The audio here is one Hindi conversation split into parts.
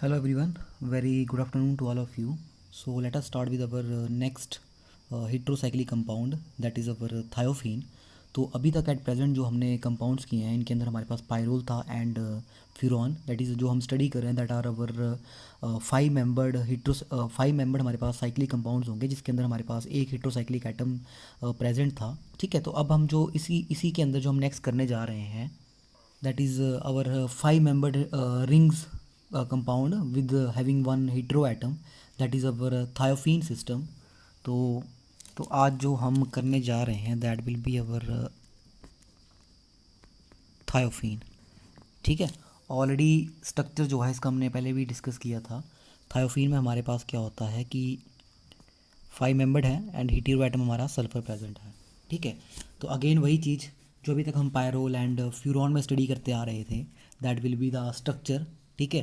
Hello everyone, very good afternoon to all of you. So let us start with our next heterocyclic compound that is our thiophenone. तो अभी तक एट प्रेजेंट जो हमने कंपाउंड्स किए हैं इनके अंदर हमारे पास पायरोल था एंड फ्यूरॉन दैट इज़ जो हम स्टडी कर रहे हैं that are our five membered हमारे पास साइक्लिक कंपाउंड्स होंगे जिसके अंदर हमारे पास एक हेटेरोसाइक्लिक एटम प्रेजेंट था। ठीक है, तो अब हम जो इसी के अंदर जो हम नेक्स्ट करने जा रहे हैं that is our five membered rings compound with having one heteroatom that is our thiophene system। तो आज जो हम करने जा रहे हैं that will be our thiophenone। ठीक है, ऑलरेडी स्ट्रक्चर जो है इसका हमने पहले भी डिस्कस किया था। थायोफीन में हमारे पास क्या होता है कि फाइव मेंबर्ड है एंड हीटेरो एटम हमारा सल्फर प्रेजेंट है। ठीक है, तो अगेन वही चीज़ जो अभी तक हम पायरोल एंड फ्यूरॉन में स्टडी करते आ रहे थे that will be the structure. ठीक है,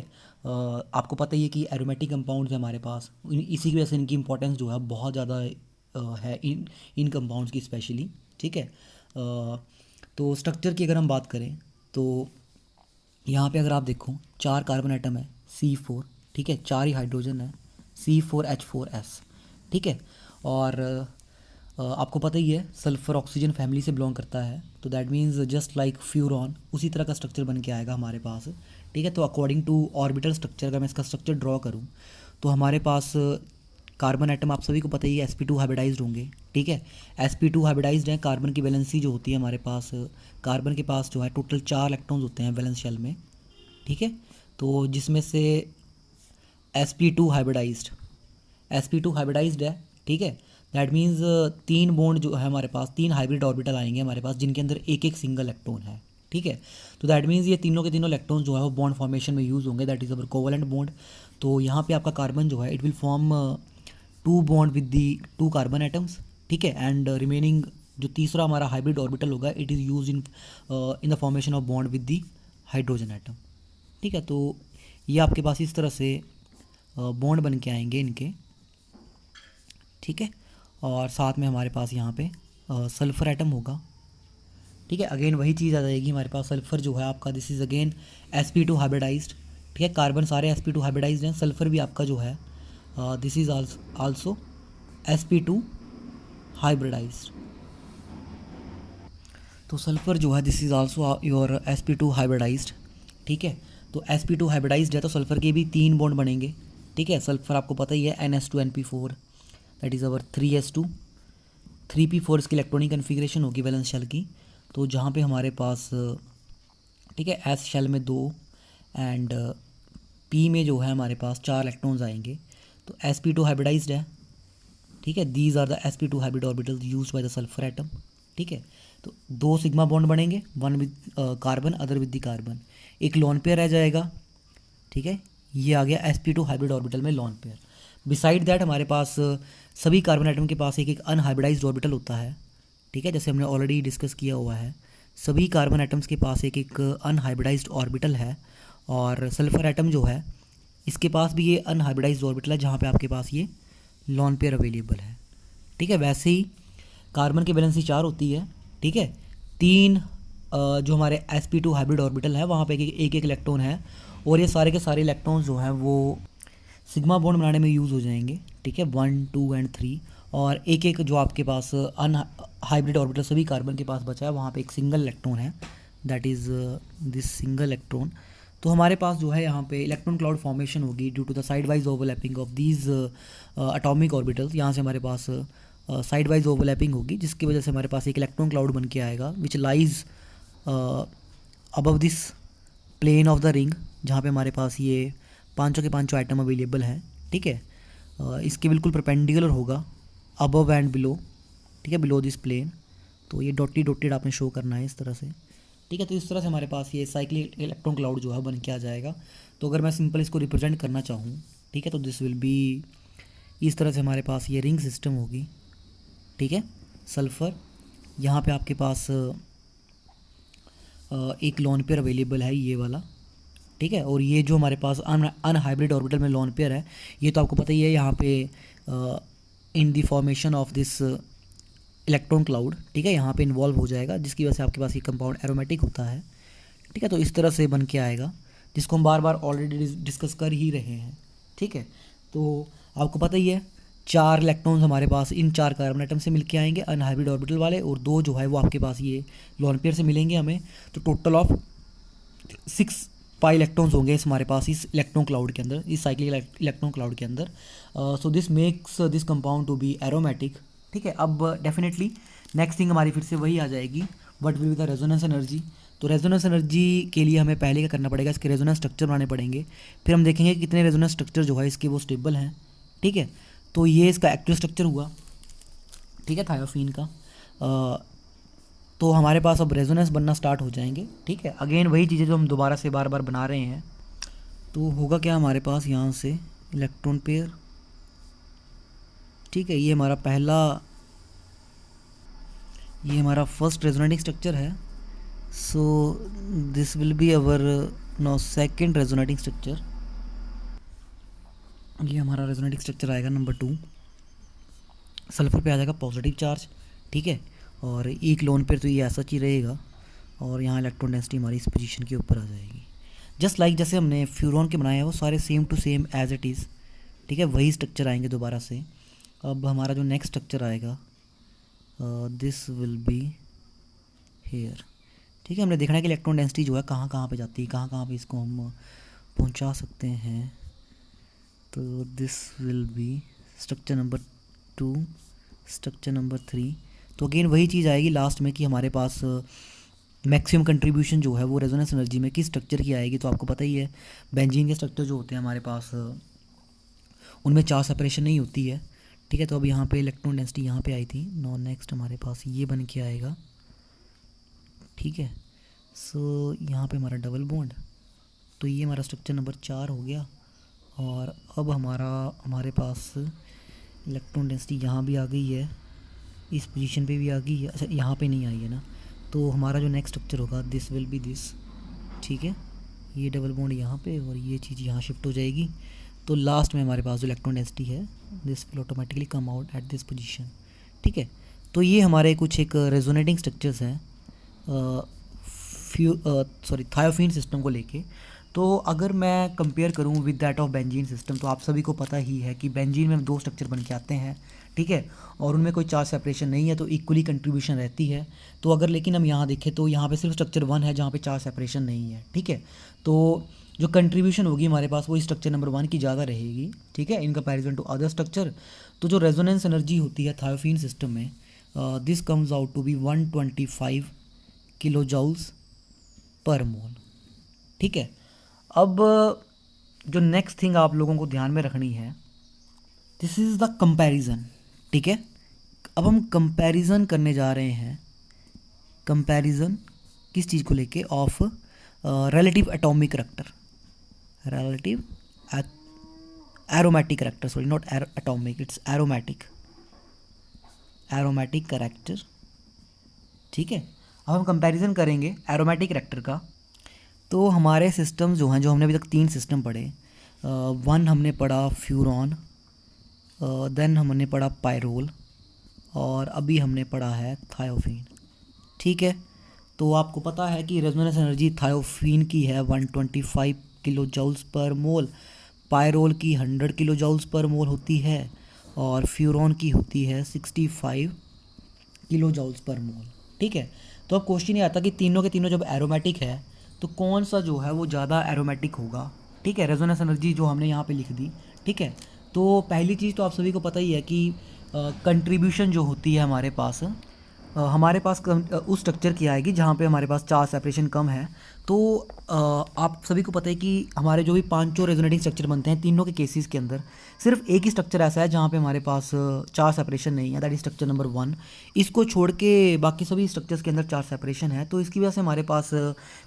आपको पता ही है कि एरोमेटिक कंपाउंड्स है हमारे पास, इसी की वजह से इनकी इंपॉर्टेंस जो है बहुत ज़्यादा है इन कंपाउंड्स की स्पेशली। ठीक है, तो स्ट्रक्चर की अगर हम बात करें तो यहाँ पे अगर आप देखो 4 कार्बन एटम है C4। ठीक है, 4 ही हाइड्रोजन है C4H4S। ठीक है, और आपको पता ही है सल्फ़र ऑक्सीजन फैमिली से बिलोंग करता है, तो that means just like furan उसी तरह का स्ट्रक्चर बन के आएगा हमारे पास। ठीक है, तो अकॉर्डिंग टू ऑर्बिटल स्ट्रक्चर अगर मैं इसका स्ट्रक्चर ड्रॉ करूँ तो हमारे पास कार्बन एटम आप सभी को पता ही है sp2 हाइब्रिडाइज्ड होंगे। ठीक है, sp2 हाइब्रिडाइज्ड हैं, कार्बन की वैलेंसी जो होती है हमारे पास, कार्बन के पास जो है टोटल 4 इलेक्ट्रॉन्स होते हैं वैलेंस शेल में। ठीक है, तो जिसमें से sp2 हाइब्रिडाइज्ड है। ठीक है, दैट मीन्स 3 बॉन्ड जो है हमारे पास, 3 हाइब्रिड ऑर्बिटल आएंगे हमारे पास जिनके अंदर एक एक सिंगल इलेक्ट्रॉन है। ठीक है, तो दैट मीन्स ये तीनों के तीनों इलेक्ट्रॉन जो है वो बॉन्ड फॉर्मेशन में यूज़ होंगे, that is our covalent bond. तो यहाँ पे आपका कार्बन जो है it will form 2 bond with the 2 carbon atoms. ठीक है, एंड रिमेनिंग जो तीसरा हमारा हाइब्रिड ऑर्बिटल होगा it is use in the formation of bond with the hydrogen atom. ठीक है, तो ये आपके पास इस तरह से बॉन्ड बन के आएंगे इनके। ठीक है, और साथ में हमारे पास यहाँ पे सल्फ़र एटम होगा। ठीक है, अगेन वही चीज़ आ जाएगी हमारे पास, सल्फ़र जो है आपका this is again sp2 hybridized. ठीक है, कार्बन सारे sp2 हाइब्रिडाइज्ड हैं, सल्फ़र भी आपका जो है this is also sp2 hybridized. तो सल्फ़र जो है this is also your sp2 hybridized. ठीक है, तो sp2 हाइब्रिडाइज्ड है तो सल्फ़र के भी 3 बॉन्ड बनेंगे। ठीक है, सल्फ़र आपको पता ही है NH2NP4 that is our 3s2 3p4 इसकी इलेक्ट्रॉनिक कन्फिग्रेशन होगी वैलेंस शेल की। तो जहाँ पे हमारे पास ठीक है एस शेल में 2 एंड पी में जो है हमारे पास 4 इलेक्ट्रॉन्स आएंगे। तो sp2 हाइब्रिडाइज्ड है। ठीक है, these are the sp2 hybrid orbitals used by the sulphur atom. ठीक है, तो 2 सिग्मा बॉन्ड बनेंगे, one with carbon other with the carbon, एक लोन पेयर रह जाएगा। ठीक है, ये आ गया sp2 हाइब्रिड ऑर्बिटल में लोन पेयर। बिसाइड दैट हमारे पास सभी कार्बन आइटम के पास एक एक अनहाइब्रिडाइज्ड ऑर्बिटल होता है। ठीक है, जैसे हमने ऑलरेडी डिस्कस किया हुआ है, सभी कार्बन आइटम्स के पास एक एक अनहाइब्रिडाइज्ड ऑर्बिटल है, और सल्फर एटम जो है इसके पास भी ये अनहाइब्रिडाइज्ड ऑर्बिटल है जहाँ पे आपके पास ये लॉन पेयर अवेलेबल है। ठीक है, वैसे ही कार्बन की वैलेंसी 4 होती है। ठीक है, 3 जो हमारे sp2 हाइब्रिड ऑर्बिटल है वहाँ पे एक एक इलेक्ट्रॉन है, और ये सारे के सारे इलेक्ट्रॉन जो हैं वो सिग्मा बॉन्ड बनाने में यूज़ हो जाएंगे। ठीक है, 1 2 एंड 3, और एक एक जो आपके पास हाइब्रिड ऑर्बिटल सभी कार्बन के पास बचा है वहाँ पे एक सिंगल इलेक्ट्रॉन है that is this single electron. तो हमारे पास जो है यहाँ पे इलेक्ट्रॉन क्लाउड फॉर्मेशन होगी due to the sidewise overlapping of these atomic orbitals. यहाँ से हमारे पास साइड वाइज ओवरलैपिंग होगी जिसकी वजह से हमारे पास एक इलेक्ट्रॉन क्लाउड बन के आएगा which lies above this plane of the ring, जहाँ पे हमारे पास ये पाँचों के पाँचों आइटम अवेलेबल हैं। ठीक है, इसके बिल्कुल परपेंडिकुलर होगा अबव एंड बिलो। ठीक है, बिलो दिस प्लेन, तो ये डॉटेड आपने शो करना है इस तरह से। ठीक है, तो इस तरह से हमारे पास ये साइक्लिक इलेक्ट्रॉन क्लाउड जो है बन के आ जाएगा। तो अगर मैं सिंपल इसको रिप्रेजेंट करना चाहूँ, ठीक है, तो दिस विल बी इस तरह से हमारे पास ये रिंग सिस्टम होगी। ठीक है, सल्फ़र यहाँ पे आपके पास एक लॉन पेयर अवेलेबल है ये वाला। ठीक है, और ये जो हमारे पास अनहाइब्रिड ऑर्बिटल में लॉन पेयर है ये तो आपको पता ही है यहाँ पे इन the formation of this electron cloud. ठीक है, यहाँ पे इन्वॉल्व हो जाएगा जिसकी वजह से आपके पास ये कंपाउंड एरोमेटिक होता है। ठीक है, तो इस तरह से बन के आएगा। जिसको हम बार बार ऑलरेडी डिस्कस कर ही रहे हैं, ठीक है। तो आपको पता ही है 4 इलेक्ट्रॉन्स हमारे पास इन 4 कार्बन एटम से मिलके आएंगे अनहाइब्रिड ऑर्बिटल वाले, और 2 जो है वो आपके पास ये लोन पेयर से मिलेंगे हमें। तो टोटल ऑफ 6 पाई इलेक्ट्रॉन्स होंगे इस हमारे पास इस इलेक्ट्रॉन क्लाउड के अंदर, इस साइक्लिक इलेक्ट्रॉन क्लाउड के अंदर। So this makes this compound to be aromatic, ठीक है। अब डेफिनेटली नेक्स्ट थिंग हमारी फिर से वही आ जाएगी, what will be the resonance energy. तो रेजोनेंस एनर्जी के लिए हमें पहले क्या करना पड़ेगा, इसके रेजोनेंस स्ट्रक्चर बनाने पड़ेंगे, फिर हम देखेंगे कि कितने रेजोनेंस स्ट्रक्चर जो है इसके वो स्टेबल हैं, ठीक है। तो ये इसका एक्टिव स्ट्रक्चर हुआ, ठीक है, थायोफीन का। तो हमारे पास अब रेजोनेंस बनना स्टार्ट हो जाएंगे, ठीक है। अगेन वही चीज़ें जो हम दोबारा से बार बार बना रहे हैं। तो होगा क्या हमारे पास यहाँ से इलेक्ट्रॉन पेयर, ठीक है, ये हमारा फर्स्ट रेजोनेटिंग स्ट्रक्चर है। So this will be our now second resonating structure. ये हमारा रेजोनेटिंग स्ट्रक्चर आएगा नंबर 2। सल्फर पे आ जाएगा पॉजिटिव चार्ज, ठीक है, और एक लोन पेयर तो ये ऐसा ही रहेगा, और यहाँ इलेक्ट्रॉन डेंसिटी हमारी इस पोजीशन के ऊपर आ जाएगी। जस्ट लाइक जैसे हमने फ्यूरॉन के बनाए हैं वो सारे same to same as it is, ठीक है, वही स्ट्रक्चर आएंगे दोबारा से। अब हमारा जो नेक्स्ट स्ट्रक्चर आएगा दिस विल बी हेयर, ठीक है। हमने देखना है कि इलेक्ट्रॉन डेंसिटी जो है कहाँ कहाँ पे जाती है, कहाँ कहाँ पे इसको हम पहुँचा सकते हैं। तो this will B structure number 2, structure number 3। तो अगेन वही चीज़ आएगी लास्ट में कि हमारे पास मैक्सिमम कंट्रीब्यूशन जो है वो रेजोनेंस एनर्जी में किस स्ट्रक्चर की आएगी। तो आपको पता ही है बेंजीन के स्ट्रक्चर जो होते हैं हमारे पास उनमें चार्ज सेपरेशन नहीं होती है, ठीक है। तो अब यहाँ पे इलेक्ट्रॉन डेंसिटी यहाँ पे आई थी, नो नेक्स्ट हमारे पास ये बन के आएगा, ठीक है। सो यहाँ पे हमारा डबल बॉन्ड, तो ये हमारा स्ट्रक्चर नंबर 4 हो गया। और अब हमारे पास इलेक्ट्रॉन डेंसिटी यहाँ भी आ गई है, इस पोजीशन पे भी आ गई है, अच्छा यहाँ पे नहीं आई है ना। तो हमारा जो नेक्स्ट स्ट्रक्चर होगा दिस विल बी दिस, ठीक है, ये डबल बॉन्ड यहाँ पे और ये चीज़ यहाँ शिफ्ट हो जाएगी। तो लास्ट में हमारे पास जो इलेक्ट्रॉन डेंसिटी है this will automatically come out at this position, ठीक है। तो ये हमारे कुछ एक रेजोनेटिंग स्ट्रक्चर्स हैं थायोफीन सिस्टम को लेके। तो अगर मैं कंपेयर करूं with that of benzene system, तो आप सभी को पता ही है कि बेंजीन में 2 स्ट्रक्चर बन के आते हैं, ठीक है, और उनमें कोई चार्ज सेपरेशन नहीं है, तो इक्वली कंट्रीब्यूशन रहती है। तो अगर लेकिन हम यहाँ देखें तो यहाँ पे सिर्फ स्ट्रक्चर 1 है जहाँ पे चार्ज सेपरेशन नहीं है, ठीक है। तो जो कंट्रीब्यूशन होगी हमारे पास वो स्ट्रक्चर नंबर 1 की ज़्यादा रहेगी, ठीक है, in comparison to other structure. तो जो रेजोनेंस एनर्जी होती है थायोफीन सिस्टम में this comes out to be 125 kilo joules per mole, ठीक है। अब जो नेक्स्ट थिंग आप लोगों को ध्यान में रखनी है, दिस इज़ द कंपैरिजन, ठीक है। अब हम कंपैरिजन करने जा रहे हैं, कंपैरिजन किस चीज़ को लेके, of relative atomic character, relative aromatic character, sorry not atomic, it's aromatic character, ठीक है। अब हम कंपैरिजन करेंगे एरोमेटिक करैक्टर का। तो हमारे सिस्टम जो हैं, जो हमने अभी तक 3 सिस्टम पढ़े, 1 हमने पढ़ा फ्यूरॉन, देन हमने पढ़ा पायरोल, और अभी हमने पढ़ा है थायोफीन, ठीक है। तो आपको पता है कि रेजोनेंस एनर्जी थायोफीन की है 125 किलो जूल्स पर मोल, पायरोल की 100 किलो जूल्स पर मोल होती है, और फ्यूरॉन की होती है 65 किलो जूल्स पर मोल, ठीक है। तो अब क्वेश्चन ये आता कि तीनों के तीनों जब एरोमेटिक है तो कौन सा जो है वो ज़्यादा एरोमेटिक होगा, ठीक है। रेजोनेंस एनर्जी जो हमने यहाँ पे लिख दी, ठीक है। तो पहली चीज़ तो आप सभी को पता ही है कि कंट्रीब्यूशन जो होती है हमारे पास उस स्ट्रक्चर की आएगी जहाँ पे हमारे पास चार्ज सेपरेशन कम है। तो आप सभी को पता है कि हमारे जो भी 5 रेजोनेटिंग स्ट्रक्चर बनते हैं, तीनों के केसेस के अंदर सिर्फ एक ही स्ट्रक्चर ऐसा है जहाँ पे हमारे पास चार्ज सेपरेशन नहीं है, दैट इज स्ट्रक्चर नंबर 1। इसको छोड़ के बाकी सभी स्ट्रक्चर्स के अंदर चार्ज सेपरेशन है। तो इसकी वजह से हमारे पास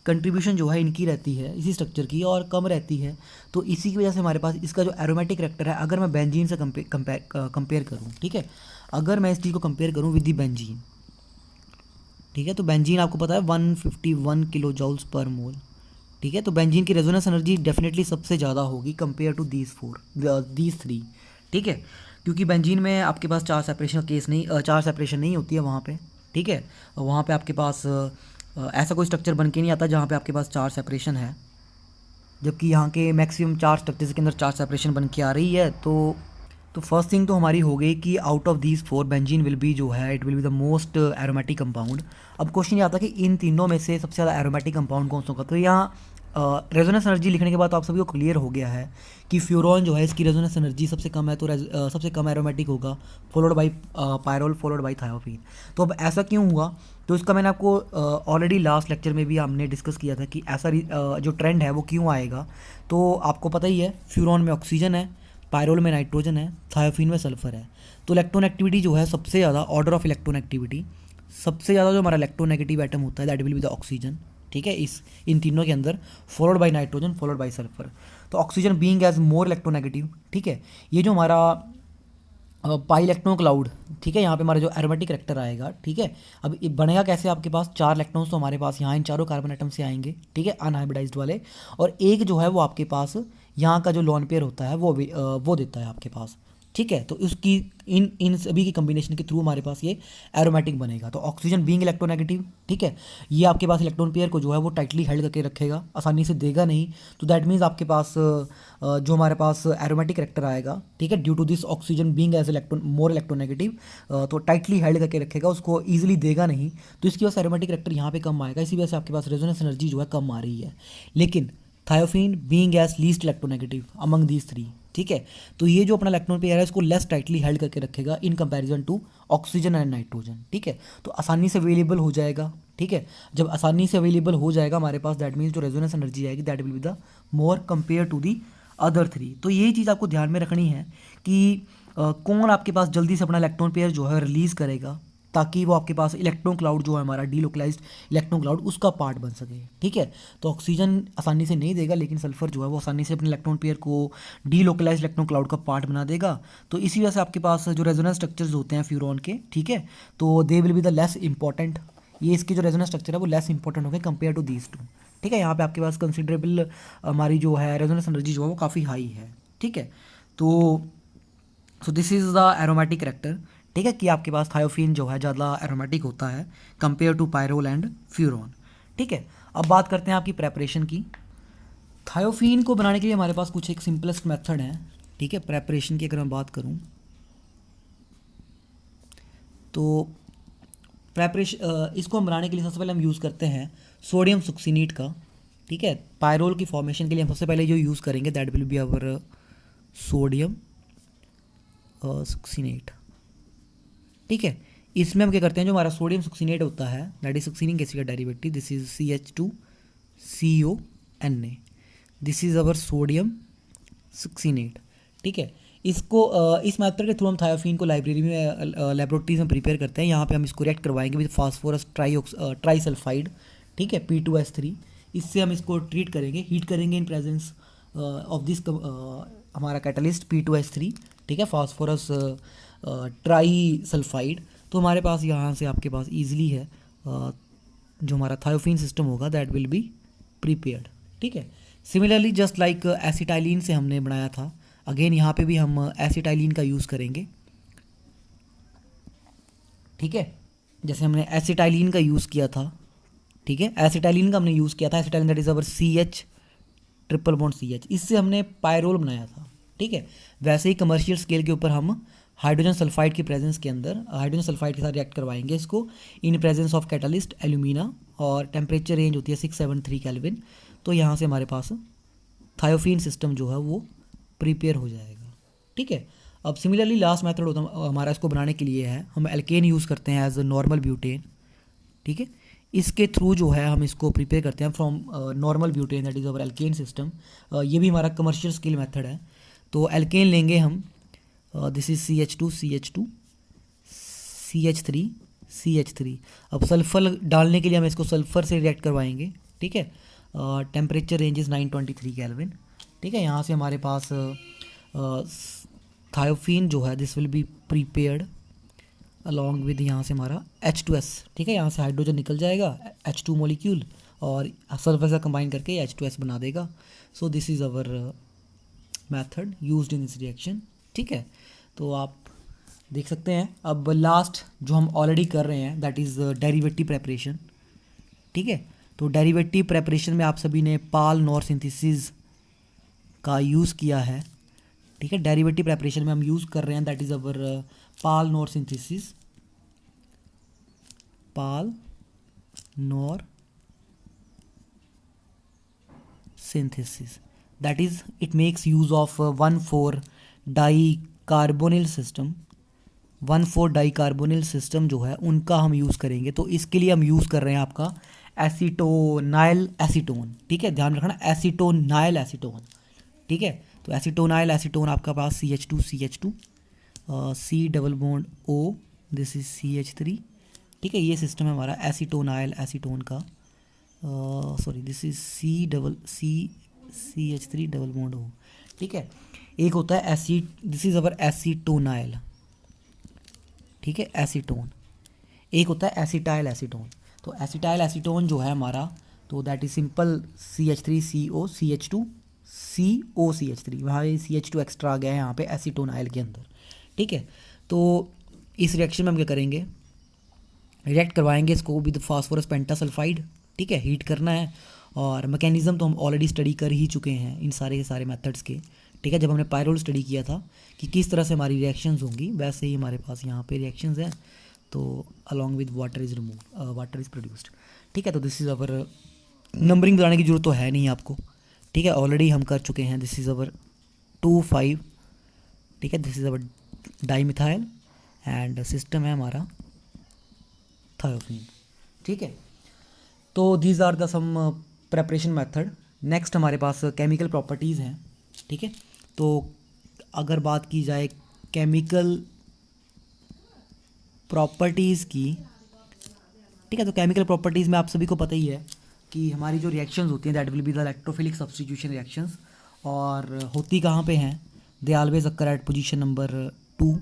कंट्रीब्यूशन जो है इनकी रहती है इसी स्ट्रक्चर की, और कम रहती है। तो इसी की वजह से हमारे पास इसका जो एरोमेटिक करैक्टर है, अगर मैं बेंजीन से कंपेयर करूँ, ठीक है, अगर मैं इस चीज़ को कंपेयर करूँ विद दी बेंजीन, ठीक है, तो बेंजीन आपको पता है 151 किलो जूल्स पर मोल, ठीक है। तो बेंजीन की रेजोनेंस एनर्जी डेफिनेटली सबसे ज़्यादा होगी कंपेयर टू दीज 3, ठीक है, क्योंकि बेंजीन में आपके पास चार्ज सेपरेशन नहीं होती है वहाँ पे, ठीक है। वहाँ पे आपके पास ऐसा कोई स्ट्रक्चर बन के नहीं आता जहाँ पे आपके पास चार्ज सेपरेशन है, जबकि यहाँ के मैक्सिमम 4 स्ट्रक्चर्स के अंदर 4 सेपरेशन बन के आ रही है। तो फर्स्ट थिंग तो हमारी हो गई कि out of these 4 benzene will be जो है it will be the most aromatic compound. अब क्वेश्चन ये आता है कि इन तीनों में से सबसे ज़्यादा एरोमेटिक कंपाउंड कौन सा होगा। तो यहाँ रेजोनेंस एनर्जी लिखने के बाद तो आप सभी को क्लियर हो गया है कि फ्यूरॉन जो है इसकी रेजोनेंस एनर्जी सबसे कम है, तो सबसे कम एरोमेटिक होगा, followed by pyrrole, followed by thiophene. तो अब ऐसा क्यों हुआ, तो इसका मैंने आपको ऑलरेडी लास्ट लेक्चर में भी हमने डिस्कस किया था कि ऐसा जो ट्रेंड है वो क्यों आएगा। तो आपको पता ही है फ्यूरॉन में ऑक्सीजन है, पायरोल में नाइट्रोजन है, थायोफीन में सल्फर है। तो इलेक्ट्रॉन एक्टिविटी जो है सबसे ज़्यादा, ऑर्डर ऑफ इलेक्ट्रॉन एक्टिविटी सबसे ज़्यादा जो हमारा इलेक्ट्रोनेगेटिव एटम होता है that will be the oxygen, ठीक है, इन तीनों के अंदर, followed by nitrogen, followed by sulphur. तो oxygen being as more electronegative, ठीक है, ये जो हमारा पाई इलेक्ट्रॉन क्लाउड, ठीक है, यहाँ पे हमारा जो एरोमेटिक करेक्टर आएगा, ठीक है। अब ये बनेगा कैसे, आपके पास 4 इलेक्ट्रॉन्स तो हमारे पास यहाँ इन चारों कार्बन एटम से आएंगे, ठीक है, अनहाइब्रिडाइज्ड वाले, और एक जो है वो आपके पास यहाँ का जो लॉन पेयर होता है वो देता है आपके पास, ठीक है। तो उसकी इन सभी की कम्बिनेशन के थ्रू हमारे पास ये एरोमेटिक बनेगा। तो ऑक्सीजन बीइंग इलेक्ट्रोनेगेटिव, ठीक है, ये आपके पास इलेक्ट्रॉन पेयर को जो है वो टाइटली हेल्ड करके रखेगा, आसानी से देगा नहीं। तो दैट मीन्स आपके पास जो हमारे पास एरोमेटिक करेक्टर आएगा, ठीक है, due to this oxygen being as electron more electronegative, तो टाइटली हेल्ड करके रखेगा, उसको ईजिली देगा नहीं। तो इसकी वजह से एरोमेटिक करेक्टर यहाँ पे कम आएगा, इसी वजह से आपके पास रेजोनेंस एनर्जी जो है कम आ रही है। लेकिन thiophene being as least electronegative among these 3, ठीक है, तो ये जो अपना इलेक्ट्रॉन पेयर है इसको लेस टाइटली हेल्ड करके रखेगा in comparison to oxygen and nitrogen, ठीक है। तो आसानी से अवेलेबल हो जाएगा, ठीक है। जब आसानी से अवेलेबल हो जाएगा हमारे पास, दैट मीन्स जो रेजोनेंस एनर्जी आएगी that will be the more compare to the other 3। तो यही चीज़ आपको ध्यान में रखनी है कि कौन आपके पास जल्दी से अपना इलेक्ट्रॉन पेयर जो है रिलीज़ करेगा, ताकि वो आपके पास इलेक्ट्रॉन क्लाउड जो है हमारा डीलोकलाइज्ड इलेक्ट्रॉन क्लाउड उसका पार्ट बन सके, ठीक है। तो ऑक्सीजन आसानी से नहीं देगा, लेकिन सल्फर जो है वो आसानी से अपने इलेक्ट्रॉन पेयर को डीलोकलाइज्ड इलेक्ट्रॉन क्लाउड का पार्ट बना देगा। तो इसी वजह से आपके पास जो रेजोनेंस स्ट्रक्चर्स होते हैं फ्यूरॉन के, ठीक है, तो they will be the less important, ये इसके जो रेजोनेंस स्ट्रक्चर है वो लेस इंपॉर्टेंट हो गए कंपेयर टू दीज 2, ठीक है। यहाँ पे आपके पास कंसिडरेबल हमारी जो है रेजोनेंस एनर्जी जो है वो काफ़ी हाई है, ठीक है। तो this is the aromatic character, ठीक है, कि आपके पास थायोफीन जो है ज़्यादा एरोमेटिक होता है compare to pyrrole and furan, ठीक है। अब बात करते हैं आपकी प्रेपरेशन की। थायोफीन को बनाने के लिए हमारे पास कुछ एक सिंपलेस्ट मेथड है, ठीक है, प्रेपरेशन की अगर मैं बात करूं तो प्रेपरेशन इसको हम बनाने के लिए सबसे पहले हम यूज़ करते हैं सोडियम सुक्सिनेट का, ठीक है। पायरोल की फॉर्मेशन के लिए हम सबसे पहले जो यूज़ करेंगे that will be our sodium succinate, ठीक है। इसमें हम क्या करते हैं, जो हमारा सोडियम सुक्सिनेट होता है दैट इज सक्सीनिक एसिड का derivative, this is CH2CONA, this is our sodium succinate, ठीक है। इसको इस मेथड के थ्रू हम थायोफीन को लाइब्रेरी में लेबोरेटरीज में प्रिपेयर करते हैं। यहाँ पे हम इसको रिएक्ट करवाएंगे विद फास्फोरस ट्राईसल्फाइड, ठीक है, P2S3। इससे हम इसको ट्रीट करेंगे, हीट करेंगे इन प्रेजेंस ऑफ दिस हमारा कैटलिस्ट P2S3, ठीक है, फास्फोरस ट्राई सल्फाइड। तो हमारे पास यहाँ से आपके पास ईजिली है जो हमारा थायोफीन सिस्टम होगा दैट विल बी प्रिपेयर्ड, ठीक है। सिमिलरली जस्ट लाइक एसिटाइलिन से हमने बनाया था, अगेन यहाँ पे भी हम एसिटाइलिन का यूज़ करेंगे, ठीक है, जैसे हमने एसिटाइलिन का यूज़ किया था, ठीक है, एसिटाइलिन का हमने यूज़ किया था, acetylene that is our CH triple bond CH, इससे हमने पायरोल बनाया था, ठीक है। वैसे ही कमर्शियल स्केल के ऊपर हम हाइड्रोजन सल्फाइड की प्रेजेंस के अंदर हाइड्रोजन सल्फाइड के साथ रिएक्ट करवाएंगे इसको इन प्रेजेंस ऑफ कैटलिस्ट एल्यूमिना, और टेम्परेचर रेंज होती है 673 केल्विन। तो यहाँ से हमारे पास थायोफीन सिस्टम जो है वो प्रिपेयर हो जाएगा, ठीक है। अब सिमिलरली लास्ट मेथड होता है हमारा इसको बनाने के लिए है, हम एल्केन यूज़ करते हैं एज अ नॉर्मल ब्यूटेन, ठीक है। इसके थ्रू जो है हम इसको प्रिपेयर करते हैं from normal butane that is our alkane system. ये भी हमारा कमर्शियल स्केल मेथड है। तो एल्केन लेंगे हम, दिस इज CH2 CH3। अब सल्फर डालने के लिए हम इसको सल्फर से रिएक्ट करवाएंगे, ठीक है। टेम्परेचर रेंज इज़ 923 केल्विन, ठीक है। यहाँ से हमारे पास थायोफीन जो है this will be prepared along with यहाँ से हमारा H2S, ठीक है, यहाँ से हाइड्रोजन निकल जाएगा H2 मॉलिक्यूल और सल्फर से कंबाइन करके H2S बना देगा। So this is our method used in this reaction, ठीक है। तो आप देख सकते हैं। अब लास्ट जो हम ऑलरेडी कर रहे हैं दैट इज़ डेरिवेटिव प्रेपरेशन, ठीक है। तो डेरिवेटिव प्रेपरेशन में आप सभी ने पाल नॉर सिंथेसिस का यूज़ किया है, ठीक है। डेरिवेटिव प्रेपरेशन में हम यूज़ कर रहे हैं, that is our Pal nor synthesis, Pal nor synthesis, that is it makes use of 1,4-dicarbonyl system, 1,4-dicarbonyl system जो है उनका हम यूज़ करेंगे। तो इसके लिए हम यूज़ कर रहे हैं आपका एसीटोनाइल एसीटोन, ठीक है, ध्यान रखना एसीटोनाइल एसीटोन, ठीक है। तो एसीटोनाइल एसीटोन आपका पास CH2 C double bond O, this is CH3, ठीक है। ये सिस्टम है हमारा एसीटोनाइल एसीटोन का, sorry this is CH3 double bond O, ठीक है। एक होता है दिस इज अवर एसीटोनाइल, ठीक है, एसीटोन। एक होता है एसिटाइल एसीटोन। तो एसिटाइल एसीटोन जो है हमारा, तो that is simple CH3CO CH2 CO CH3, वहाँ CH2 एक्स्ट्रा आ गया है यहाँ पे एसीटोनाइल के अंदर, ठीक है। तो इस रिएक्शन में हम क्या करेंगे, रिएक्ट करवाएंगे इसको विद फास्फोरस पेंटासल्फाइड, ठीक है, हीट करना है। और मैकेनिज़्म तो हम ऑलरेडी स्टडी कर ही चुके हैं इन सारे के सारे मेथड्स के, ठीक है। जब हमने पायरोल स्टडी किया था कि किस तरह से हमारी रिएक्शंस होंगी, वैसे ही हमारे पास यहाँ पे रिएक्शंस हैं। तो along with water is remove, water is produced, ठीक है। तो दिस इज़ अवर, नंबरिंग बताने की जरूरत तो है नहीं आपको, ठीक है, ऑलरेडी हम कर चुके हैं। दिस इज़ अवर 2,5, ठीक है, this is our dimethyl and system है हमारा थायोफीन, ठीक है। तो these are the some preparation method. Next हमारे पास केमिकल प्रॉपर्टीज़ हैं, ठीक है। तो अगर बात की जाए केमिकल प्रॉपर्टीज़ की, ठीक है, तो केमिकल प्रॉपर्टीज़ में आप सभी को पता ही है कि हमारी जो रिएक्शंस होती हैं that will be the electrophilic substitution reactions, और होती कहाँ पे हैं, they always occur at position number 2,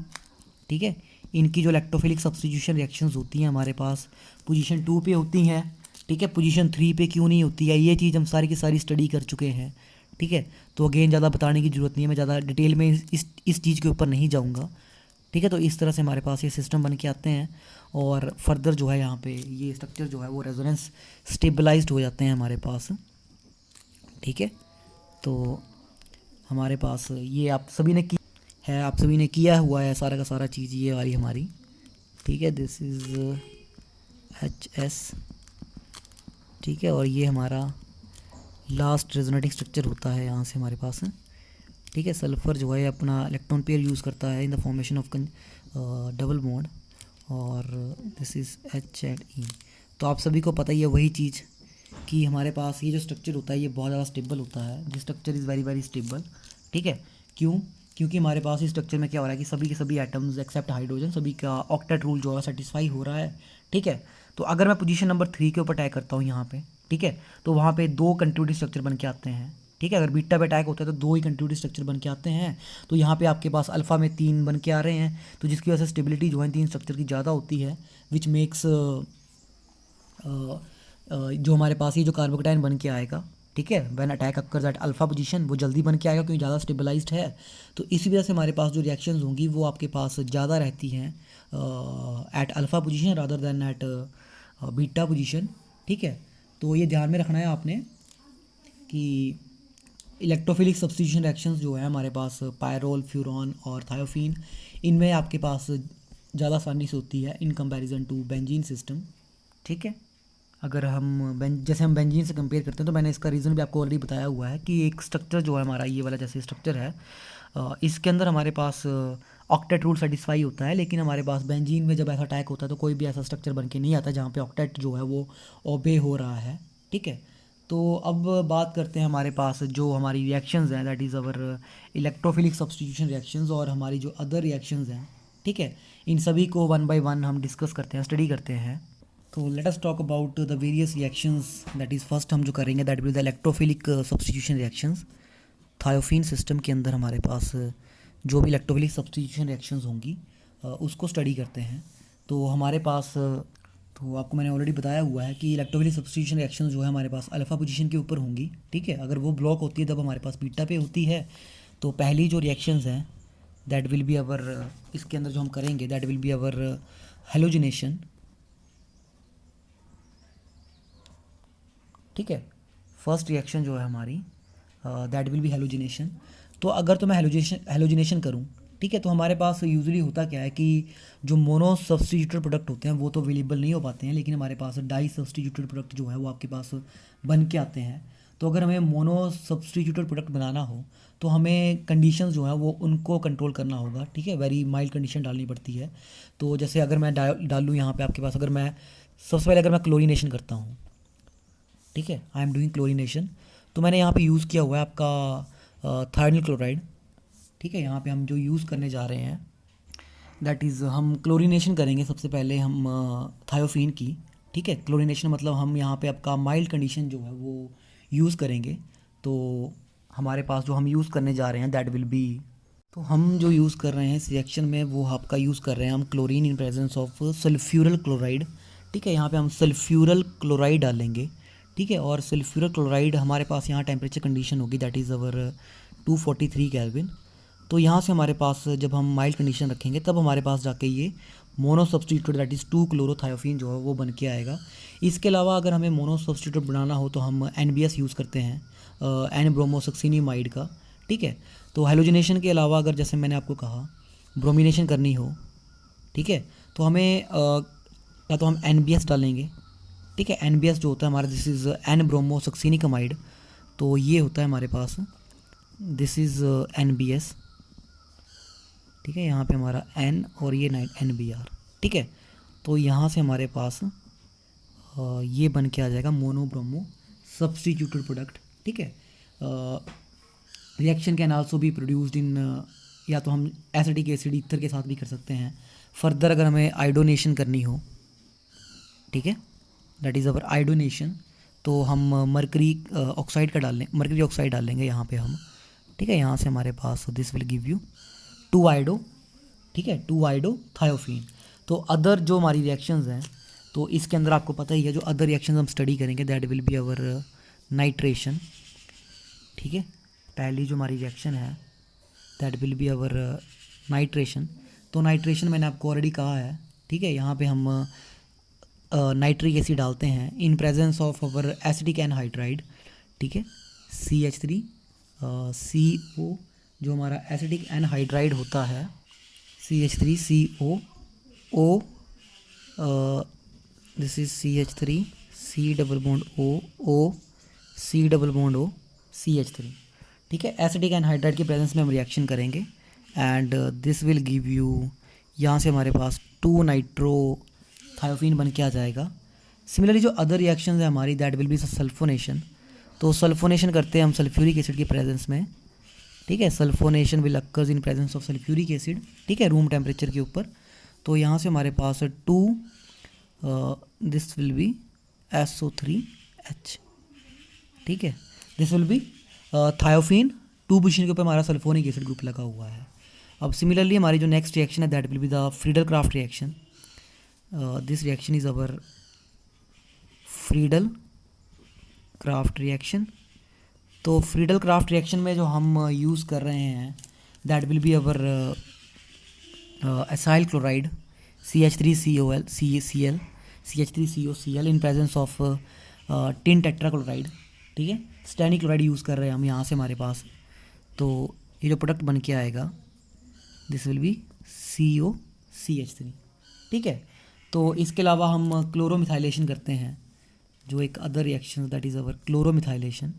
ठीक है। इनकी जो इलेक्ट्रोफिलिक सब्स्टिट्यूशन रिएक्शंस होती हैं हमारे पास पोजीशन 2 पे होती हैं, ठीक है। पोजीशन 3 पे क्यों नहीं होती है, ये चीज़ हम सारी की सारी स्टडी कर चुके हैं, ठीक है। तो अगेन ज़्यादा बताने की ज़रूरत नहीं है, मैं ज़्यादा डिटेल में इस चीज़ के ऊपर नहीं जाऊँगा, ठीक है। तो इस तरह से हमारे पास ये सिस्टम बन के आते हैं, और फर्दर जो है यहाँ पे ये स्ट्रक्चर जो है वो रेजोनेंस स्टेबलाइज्ड हो जाते हैं हमारे पास, ठीक है। तो हमारे पास ये आप सभी ने आप सभी ने किया हुआ है सारा का सारा चीज़, ये वाली हमारी, ठीक है। दिस इज़ HS, ठीक है। और ये हमारा लास्ट रेजोनेटिंग स्ट्रक्चर होता है यहाँ से हमारे पास, ठीक है। सल्फ़र जो है अपना इलेक्ट्रॉन पेयर यूज़ करता है in the formation of double bond, और this is H and E। तो आप सभी को पता ही है वही चीज़ कि हमारे पास ये जो स्ट्रक्चर होता है ये बहुत ज़्यादा स्टेबल होता है, this structure is very very stable, ठीक है। क्योंकि हमारे पास इस स्ट्रक्चर में क्या हो रहा है कि सभी के सभी एटम्स एक्सेप्ट हाइड्रोजन, सभी का ऑक्टेट रूल जो है सेटिस्फाई हो रहा है, ठीक है। तो अगर मैं पोजीशन नंबर 3 के ऊपर अटैक करता हूँ यहाँ पे, ठीक है, तो वहाँ पे 2 कंट्रीब्यूटिव स्ट्रक्चर बन के आते हैं, ठीक है। अगर बीटा पे अटैक होता है तो 2 ही कंट्रीब्यूटिव स्ट्रक्चर बन के आते हैं। तो यहाँ पे आपके पास अल्फ़ा में 3 बन के आ रहे हैं, तो जिसकी वजह से स्टेबिलिटी जो है 3 स्ट्रक्चर की ज़्यादा होती है, विच मेक्स जो हमारे पास ये जो कार्बोकेटाइन बन के आएगा, ठीक है, when attack occurs at alpha position, वो जल्दी बन के आएगा क्योंकि ज़्यादा स्टेबलाइज्ड है। तो इसी वजह से हमारे पास जो रिएक्शंस होंगी वो आपके पास ज़्यादा रहती हैं at alpha position rather than at beta position, ठीक है। तो ये ध्यान में रखना है आपने कि इलेक्ट्रोफिलिक सब्स्टिट्यूशन रिएक्शंस जो है हमारे पास पायरोल, फ्यूरॉन और थायोफीन, इनमें आपके पास ज़्यादा आसानी से होती है in comparison to benzene system, ठीक है। अगर हम जैसे हम बेंजीन से कंपेयर करते हैं तो मैंने इसका रीज़न भी आपको ऑलरेडी बताया हुआ है कि एक स्ट्रक्चर जो है हमारा ये वाला जैसे स्ट्रक्चर है, इसके अंदर हमारे पास ऑक्टेट रूल सेटिस्फाई होता है, लेकिन हमारे पास बेंजीन में जब ऐसा अटैक होता है तो कोई भी ऐसा स्ट्रक्चर बन के नहीं आता जहाँ पे ऑक्टेट जो है वो ओबे हो रहा है, ठीक है। तो अब बात करते हैं हमारे पास जो हमारी रिएक्शंस हैं, that is our electrophilic substitution reactions, और हमारी जो अदर रिएक्शंस हैं, ठीक है, इन सभी को 1 बाय 1 हम डिस्कस करते हैं, स्टडी करते हैं। तो let us talk about the various reactions, that is first हम जो करेंगे that will the electrophilic substitution reactions. Thiophene system के अंदर हमारे पास जो भी इलेक्ट्रोफिलिक सब्स्टिट्यूशन रिएक्शंस होंगी उसको स्टडी करते हैं। तो हमारे पास तो आपको मैंने ऑलरेडी बताया हुआ है कि इलेक्ट्रोफिलिक सब्स्टिट्यूशन रिएक्शंस जो है हमारे पास अल्फ़ा पोजीशन के ऊपर होंगी, ठीक है। अगर वो ब्लॉक होती है तब हमारे पास बीटा पे होती है। तो पहली जो रिएक्शंस हैं दैट विल बी अवर, इसके अंदर जो हम करेंगे that will be our halogenation, ठीक है। फर्स्ट रिएक्शन जो है हमारी दैट विल बी हेलोजिनेशन। तो अगर तो मैं हेलोजिनेशन करूँ, ठीक है, तो हमारे पास यूजुअली होता क्या है कि जो मोनो सब्सटीट्यूटेड प्रोडक्ट होते हैं वो तो अवेलेबल नहीं हो पाते हैं, लेकिन हमारे पास डाई सब्सटीट्यूटेड प्रोडक्ट जो है वो आपके पास बन के आते हैं। तो अगर हमें मोनो सब्सटीट्यूटेड प्रोडक्ट बनाना हो तो हमें कंडीशंस जो हैं वो उनको कंट्रोल करना होगा, ठीक है, वेरी माइल्ड कंडीशन डालनी पड़ती है। तो जैसे अगर मैं डालूँ यहाँ पे आपके पास, अगर मैं सबसे पहले अगर मैं क्लोरीनेशन करता हूँ, ठीक है, आई एम डूइंग क्लोरीनेशन, तो मैंने यहाँ पे यूज़ किया हुआ है आपका थायरनिल क्लोराइड, ठीक है। यहाँ पे हम जो यूज़ करने जा रहे हैं दैट इज़ हम क्लोरीनेशन करेंगे सबसे पहले हम थायोफीन की, ठीक है। क्लोरीनेशन मतलब हम यहाँ पे आपका माइल्ड कंडीशन जो है वो यूज़ करेंगे। तो हमारे पास जो हम यूज़ करने जा रहे हैं दैट विल बी, तो हम जो यूज़ कर रहे हैं इस रिएक्शन में वो आपका यूज़ कर रहे हैं हम chlorine in presence of sulphuryl chloride, ठीक है। यहाँ पे हम सल्फ्यूरल क्लोराइड डालेंगे, ठीक है। और सल्फ्यूरल क्लोराइड हमारे पास यहाँ टेम्परेचर कंडीशन होगी दैट इज़ अवर 243 केल्विन। तो यहाँ से हमारे पास जब हम माइल्ड कंडीशन रखेंगे तब हमारे पास जाके ये मोनो सब्सटीट्यूट दैट इज़ 2-क्लोरोथायोफीन जो है वो बन के आएगा। इसके अलावा अगर हमें मोनो सब्सटीट्यूट बनाना हो तो हम NBS यूज़ करते हैं, एन ब्रोमोसक्सिनिमाइड का, ठीक है। तो हेलोजिनेशन के अलावा अगर जैसे मैंने आपको कहा ब्रोमिनेशन करनी हो, ठीक है, तो हमें या तो हम NBS डालेंगे, ठीक है। NBS जो होता है हमारा दिस इज़ एन ब्रोमोसक्सिनिकमाइड, तो ये होता है हमारे पास दिस इज़ NBS, ठीक है। यहाँ पे हमारा N और ये NBR, ठीक है। तो यहाँ से हमारे पास ये बन के आ जाएगा मोनोब्रोमो सब्सटीट्यूटेड प्रोडक्ट, ठीक है। Reaction can also be produced in, या तो हम एसिटिक एसिड ईथर के साथ भी कर सकते हैं। फर्दर अगर हमें आयोडोनेशन करनी हो, ठीक है, दैट इज़ अवर आयोडोनेशन, तो हम मरकरी ऑक्साइड का डाल लें, मरकरी ऑक्साइड डाल लेंगे यहाँ पे हम, ठीक है। यहाँ से हमारे पास this will give you 2 iodo, ठीक है, 2 आयोडो थायोफीन। तो अदर जो हमारी रिएक्शंस हैं तो इसके अंदर आपको पता ही है जो अदर रिएक्शंस हम स्टडी करेंगे that will be our nitration, ठीक है। पहली जो हमारी रिएक्शन है that will be our nitration. तो नाइट्रेशन मैंने आपको ऑलरेडी कहा है, ठीक है। यहाँ पे हम नाइट्रिक एसिड डालते हैं इन presence of our acetic anhydride, ठीक है, CH3 CO, जो हमारा एसिटिक एनहाइड्राइड होता है CH3CO O, this is CH3 C double bond O C double bond O CH3, ठीक है। एसिटिक एनहाइड्राइड के प्रेजेंस में हम रिएक्शन करेंगे and this will give you, यहाँ से हमारे पास 2-नाइट्रोथायोफीन बन के आ जाएगा। सिमिलरली जो अदर रिएक्शंस है हमारी दैट विल बी सल्फोनेशन। तो सल्फोनेशन करते हैं हम सल्फ्यूरिक एसिड के प्रेजेंस में, ठीक है। Sulphonation will occurs in presence of sulphuric acid, ठीक है, रूम टेम्परेचर के ऊपर। तो यहाँ से हमारे पास 2 दिस विल बी SO3H, ठीक है, this will B thiophene, 2 position के ऊपर हमारा सल्फोनिक एसिड ग्रुप लगा हुआ है। अब सिमिलरली हमारी जो नेक्स्ट रिएक्शन है that will be the Friedel craft reaction. This reaction is our Friedel craft reaction. तो फ्रीडल क्राफ्ट रिएक्शन में जो हम यूज़ कर रहे हैं that will be our acyl chloride CH3COL CaCl CH3COCl in presence of tin tetrachloride, ठीक है। स्टैनिक क्लोराइड यूज़ कर रहे हैं हम यहाँ से हमारे पास। तो ये जो प्रोडक्ट बन के आएगा दिस विल बी COCH3, ठीक है। तो इसके अलावा हम क्लोरोमिथाइलेशन करते हैं, जो एक other reaction that is our chloromethylation.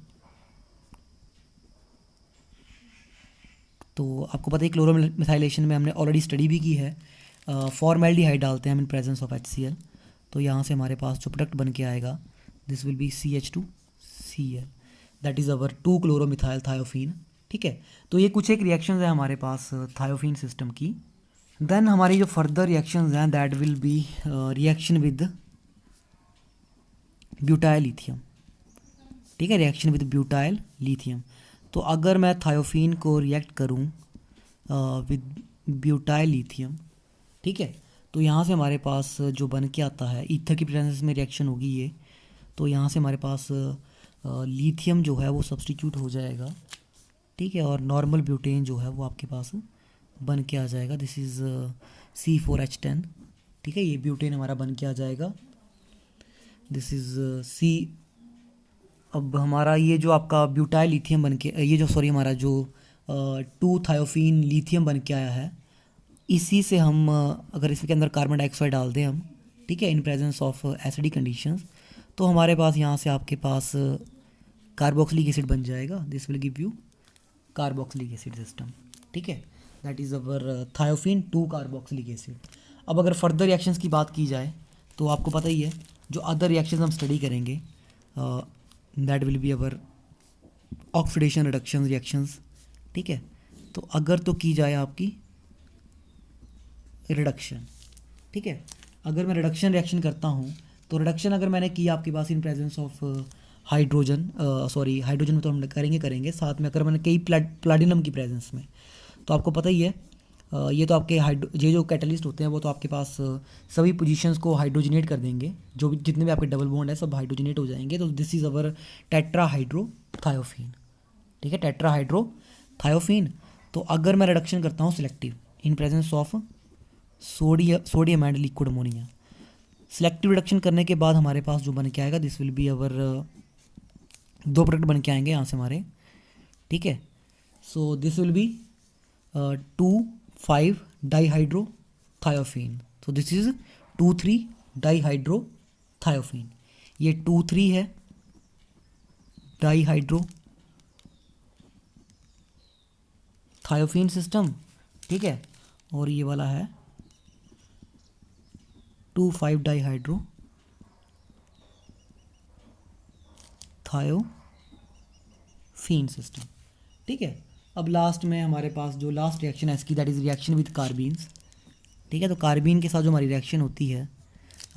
तो आपको पता है क्लोरोमिथाइलेशन में हमने ऑलरेडी स्टडी भी की है। फॉर्मेल्डिहाइड डालते हैं हम इन प्रेजेंस ऑफ HCl। तो यहाँ से हमारे पास जो प्रोडक्ट बन के आएगा this will be CH2Cl that is our two chloromethyl thiophene, ठीक है। तो ये कुछ एक रिएक्शंस हैं हमारे पास थायोफीन सिस्टम की। देन हमारी जो फर्दर रिएक्शंस हैं that will be reaction with butyl lithium, ठीक है, रिएक्शन विद ब्यूटाइल लिथियम। तो अगर मैं थायोफीन को रिएक्ट करूं विद ब्यूटाइल लिथियम, ठीक है, तो यहाँ से हमारे पास जो बन के आता है ईथर की प्रेजेंस में रिएक्शन होगी ये। तो यहाँ से हमारे पास लिथियम जो है वो सब्सटीट्यूट हो जाएगा, ठीक है, और नॉर्मल ब्यूटेन जो है वो आपके पास बन के आ जाएगा। दिस इज़ C4H10, ठीक है, ये ब्यूटेन हमारा बन के आ जाएगा। दिस इज़ अब हमारा ये जो आपका ब्यूटाइल लिथियम बन के ये जो सॉरी हमारा जो 2 थायोफीन लिथियम बन के आया है, इसी से हम अगर इसके अंदर कार्बन डाइऑक्साइड डाल दें हम, ठीक है, इन प्रेजेंस ऑफ एसिडिक कंडीशंस, तो हमारे पास यहाँ से आपके पास कार्बोक्सिलिक एसिड बन जाएगा। This will give you carboxylic acid system, ठीक है, that is our thiophene 2 carboxylic acid. अब अगर फर्दर रिएक्शंस की बात की जाए तो आपको पता ही है जो अदर रिएक्शंस हम स्टडी करेंगे that will be our oxidation reduction reactions, ठीक है। तो अगर तो की जाए आपकी रिडक्शन, ठीक है, अगर मैं रिडक्शन रिएक्शन करता हूँ तो रिडक्शन अगर मैंने की आपके पास in presence of hydrogen, hydrogen में तो हम करेंगे साथ में, अगर मैंने कई प्लैटिनम की प्रेजेंस में, तो आपको पता ही है ये तो आपके ये जो कैटलिस्ट होते हैं वो तो आपके पास सभी पोजीशंस को हाइड्रोजनेट कर देंगे, जो भी जितने भी आपके डबल बॉन्ड है सब हाइड्रोजनेट हो जाएंगे। तो दिस इज़ अवर टेट्राहाइड्रोथायोफीन, ठीक है, टेट्राहाइड्रोथायोफीन। तो अगर मैं रिडक्शन करता हूँ selective in presence of sodium and liquid ammonia, selective reduction करने के बाद हमारे पास जो बन के आएगा this will be our 2 product बन के आएंगे यहाँ से हमारे, ठीक है। So this will be 2,5 dihydrothiophene. So this is 2,3 dihydrothiophene. ये 2,3 है डाईहाइड्रोथायोफीन सिस्टम, ठीक है, और ये वाला है 2,5 डाईहाइड्रोथायोफीन सिस्टम, ठीक है। अब लास्ट में हमारे पास जो लास्ट रिएक्शन है इसकी, दैट इज़ रिएक्शन विद कार्बीन्स, ठीक है। तो कार्बीन के साथ जो हमारी रिएक्शन होती है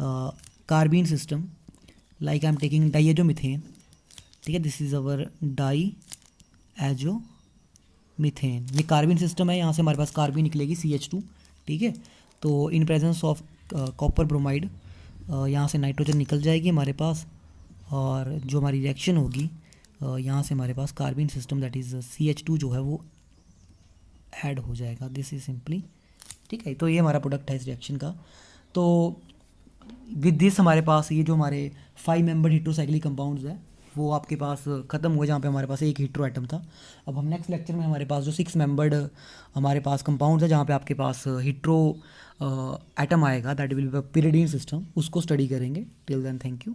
carbene system, like I am taking diazomethane, ठीक है, दिस इज़ अवर डाईएजोमीथेन। ये कार्बीन सिस्टम है, यहाँ से हमारे पास कार्बीन निकलेगी CH2, ठीक है। तो इन प्रेजेंस ऑफ कॉपर ब्रोमाइड यहाँ से नाइट्रोजन निकल जाएगी हमारे पास, और जो हमारी रिएक्शन होगी यहाँ से हमारे पास carbon system that is CH2 जो है वो ऐड हो जाएगा। दिस इज सिंपली, ठीक है। तो ये हमारा प्रोडक्ट है इस रिएक्शन का। तो विद दिस हमारे पास ये जो हमारे 5 मेंबर हेट्रोसाइक्लिक कंपाउंड्स है वो आपके पास ख़त्म हुए, जहाँ पे हमारे पास एक हेट्रो एटम था। अब हम नेक्स्ट लेक्चर में हमारे पास जो 6 मेंबर्ड हमारे पास कंपाउंड्स है जहाँ पे आपके पास हेट्रो एटम आएगा, that will be pyridine system, उसको स्टडी करेंगे। Till then thank you.